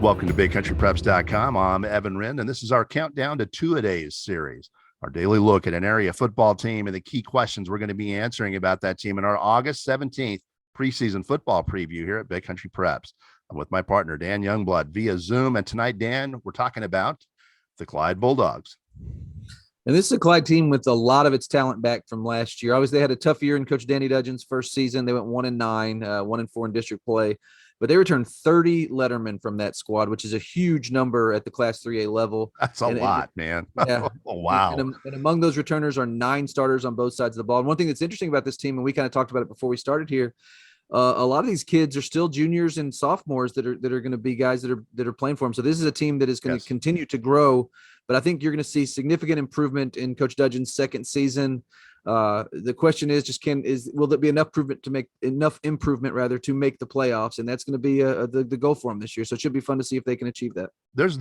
Welcome to BigCountryPreps.com. I'm Evan Wren, and this is our countdown to two-a-days series, our daily look at an area football team and the key questions we're going to be answering about that team in our August 17th preseason football preview here at Big Country Preps. I'm with my partner, Dan Youngblood, via Zoom. And tonight, Dan, we're talking about the Clyde Bulldogs. And this is a Clyde team with a lot of its talent back from last year. Obviously, they had a tough year in Coach Danny Dudgeon's first season. They went 1-9, 1-4 in district play. But they returned 30 lettermen from that squad, which is a huge number at the Class 3A level. That's a lot, man. Yeah. Oh, wow. And among those returners are 9 starters on both sides of the ball. And one thing that's interesting about this team, and we kind of talked about it before we started here, a lot of these kids are still juniors and sophomores that are going to be guys that are playing for them. So this is a team that is going to continue to grow. But I think you're going to see significant improvement in Coach Dudgeon's second season. The question is will there be enough improvement to make the playoffs? And that's going to be the goal for them this year. So it should be fun to see if they can achieve that. There's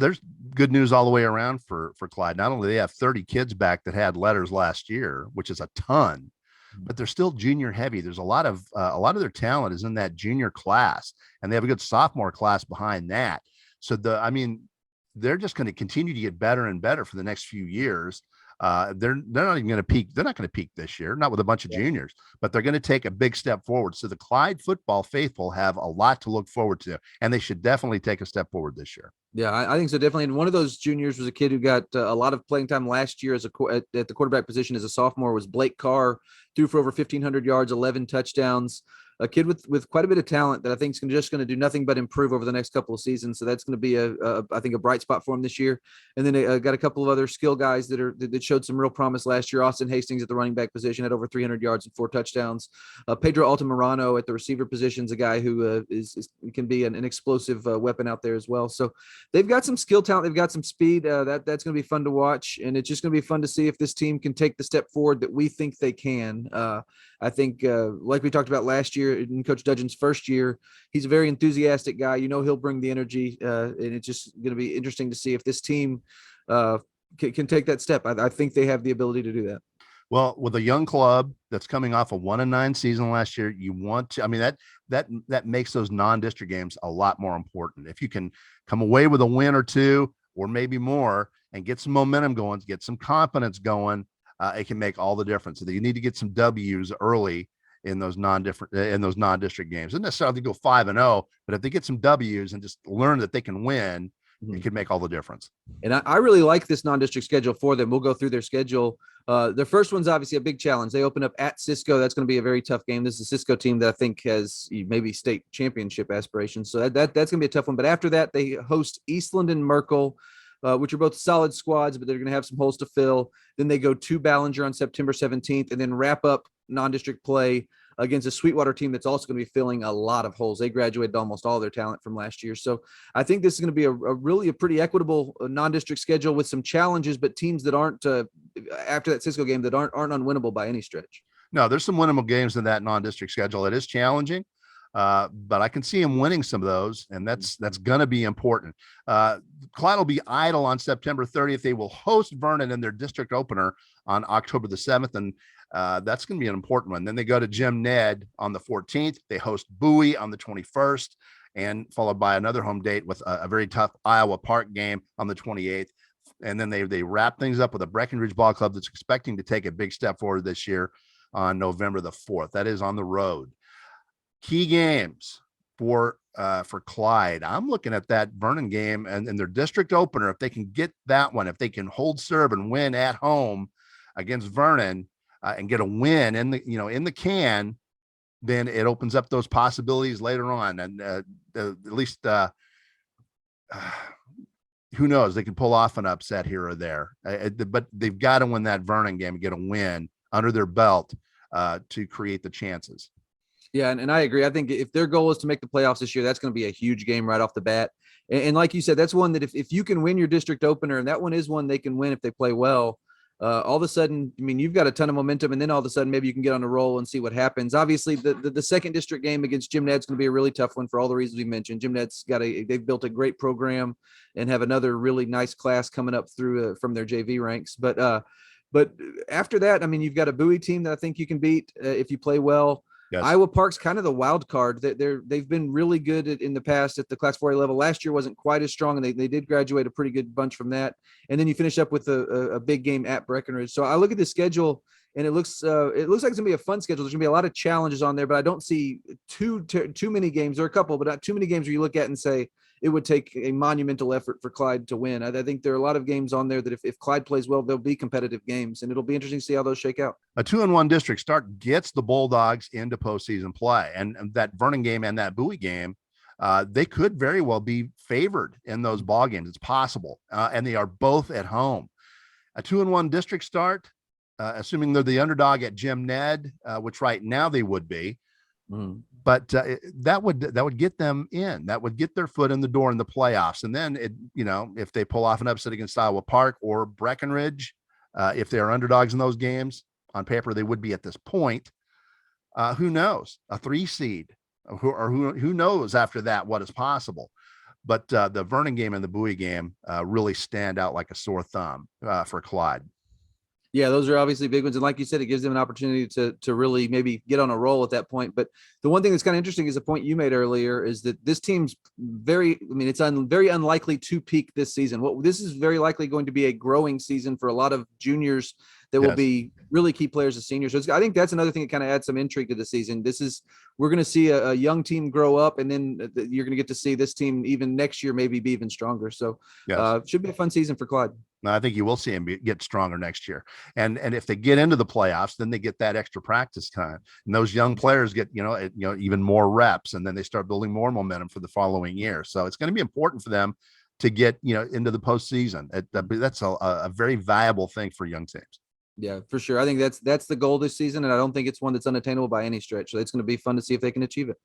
good news all the way around for Clyde. Not only do they have 30 kids back that had letters last year, which is a ton, but they're still junior heavy. There's a lot of their talent is in that junior class, and they have a good sophomore class behind that. So they're just going to continue to get better and better for the next few years. They're not even going to peak. They're not going to peak this year, not with a bunch of juniors, but they're going to take a big step forward. So the Clyde football faithful have a lot to look forward to, and they should definitely take a step forward this year. Yeah, I think so, definitely. And one of those juniors was a kid who got a lot of playing time last year at the quarterback position as a sophomore. Was Blake Carr, threw for over 1,500 yards, 11 touchdowns. A kid with quite a bit of talent that I think is just going to do nothing but improve over the next couple of seasons. So that's going to be I think a bright spot for him this year. And then got a couple of other skill guys that showed some real promise last year. Austin Hastings at the running back position had over 300 yards and 4 touchdowns. Pedro Altamirano at the receiver position is a guy who can be an explosive weapon out there as well. So they've got some skill talent. They've got some speed. That's going to be fun to watch. And it's just going to be fun to see if this team can take the step forward that we think they can. I think like we talked about last year in Coach Dudgeon's first year, he's a very enthusiastic guy. He'll bring the energy, and it's just going to be interesting to see if this team can take that step. I think they have the ability to do that. Well, with a young club that's coming off a 1-9 season last year, you want to, that makes those non-district games a lot more important. If you can come away with a win or two, or maybe more, and get some momentum going, get some confidence going, it can make all the difference. You need to get some W's early in those non-district games. Doesn't necessarily go 5-0, but if they get some W's and just learn that they can win, it could make all the difference. And I really like this non-district schedule for them. We'll go through their schedule. Their first one's obviously a big challenge. They open up at Cisco. That's going to be a very tough game. This is a Cisco team that I think has maybe state championship aspirations. So that's going to be a tough one. But after that, they host Eastland and Merkel, which are both solid squads, but they're going to have some holes to fill. Then they go to Ballinger on September 17th and then wrap up non-district play against a Sweetwater team that's also going to be filling a lot of holes. They graduated almost all their talent from last year. So I think this is going to be a pretty equitable non-district schedule with some challenges, but teams that aren't after that Cisco game that aren't unwinnable by any stretch. No, there's some winnable games in that non-district schedule. It is challenging. But I can see him winning some of those, and that's going to be important. Clyde will be idle on September 30th. They will host Vernon in their district opener on October the 7th, and that's going to be an important one. Then they go to Jim Ned on the 14th. They host Bowie on the 21st, and followed by another home date with a very tough Iowa Park game on the 28th. And then they wrap things up with a Breckenridge Ball Club that's expecting to take a big step forward this year on November the 4th. That is on the road. Key games for Clyde. I'm looking at that Vernon game and their district opener. If they can get that one, if they can hold serve and win at home against Vernon and get a win in the can, then it opens up those possibilities later on. And at least who knows? They can pull off an upset here or there. But they've got to win that Vernon game and get a win under their belt to create the chances. Yeah, and I agree. I think if their goal is to make the playoffs this year, that's going to be a huge game right off the bat. And like you said, that's one that if you can win your district opener, and that one is one they can win if they play well, all of a sudden, you've got a ton of momentum, and then all of a sudden maybe you can get on a roll and see what happens. Obviously, the second district game against Jim Ned's going to be a really tough one for all the reasons we mentioned. Jim Ned's they've built a great program and have another really nice class coming up through from their JV ranks. But after that, you've got a Bowie team that I think you can beat if you play well. Yes. Iowa Park's kind of the wild card. They've been really good in the past at the Class 4A level. Last year wasn't quite as strong, and they did graduate a pretty good bunch from that. And then you finish up with a big game at Breckenridge. So I look at the schedule, and it looks like it's gonna be a fun schedule. There's gonna be a lot of challenges on there, but I don't see too many games. There are a couple, but not too many games where you look at and say it would take a monumental effort for Clyde to win. I think there are a lot of games on there that if Clyde plays well, they'll be competitive games, and it'll be interesting to see how those shake out. A 2-1 district start gets the Bulldogs into postseason play, and that Vernon game and that Bowie game, they could very well be favored in those ball games. It's possible, and they are both at home. A 2-1 district start, assuming they're the underdog at Jim Ned, which right now they would be. But that would get them in. That would get their foot in the door in the playoffs. And then if they pull off an upset against Iowa Park or Breckenridge, if they are underdogs in those games, on paper they would be at this point. Who knows? A 3 seed, who knows after that what is possible. But the Vernon game and the Bowie game really stand out like a sore thumb for Clyde. Yeah, those are obviously big ones. And like you said, it gives them an opportunity to really maybe get on a roll at that point. But the one thing that's kind of interesting is the point you made earlier is that this team's very unlikely to peak this season. This is very likely going to be a growing season for a lot of juniors that will be really key players as seniors. So I think that's another thing that kind of adds some intrigue to the season. We're going to see a young team grow up, and then you're going to get to see this team even next year maybe be even stronger. So should be a fun season for Clyde. I think you will see him get stronger next year. And if they get into the playoffs, then they get that extra practice time. And those young players get, even more reps, and then they start building more momentum for the following year. So it's going to be important for them to get, into the postseason. That's a very valuable thing for young teams. Yeah, for sure. I think that's the goal this season, and I don't think it's one that's unattainable by any stretch. So it's going to be fun to see if they can achieve it.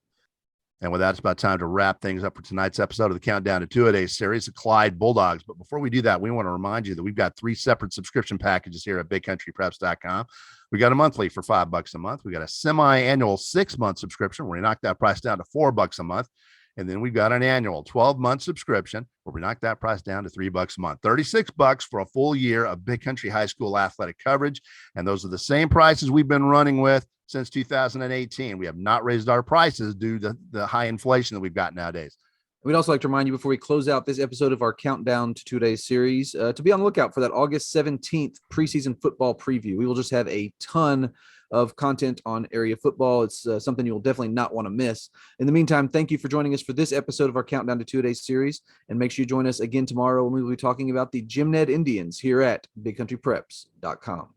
And with that, it's about time to wrap things up for tonight's episode of the Countdown to Two-A-Days series, the Clyde Bulldogs. But before we do that, we want to remind you that we've got 3 separate subscription packages here at BigCountryPreps.com. We got a monthly for $5 a month. We got a semi-annual 6-month subscription where we knock that price down to $4 a month. And then we've got an annual 12-month subscription where we knock that price down to $3 a month, $36 for a full year of Big Country High School athletic coverage. And those are the same prices we've been running with since 2018. We have not raised our prices due to the high inflation that we've got nowadays. We'd also like to remind you before we close out this episode of our Countdown to Two-A-Days series to be on the lookout for that August 17th preseason football preview. We will just have a ton of content on area football. It's something you will definitely not want to miss. In the meantime, thank you for joining us for this episode of our Countdown to Two-A-Days series. And make sure you join us again tomorrow when we will be talking about the Jim Ned Indians here at BigCountryPreps.com.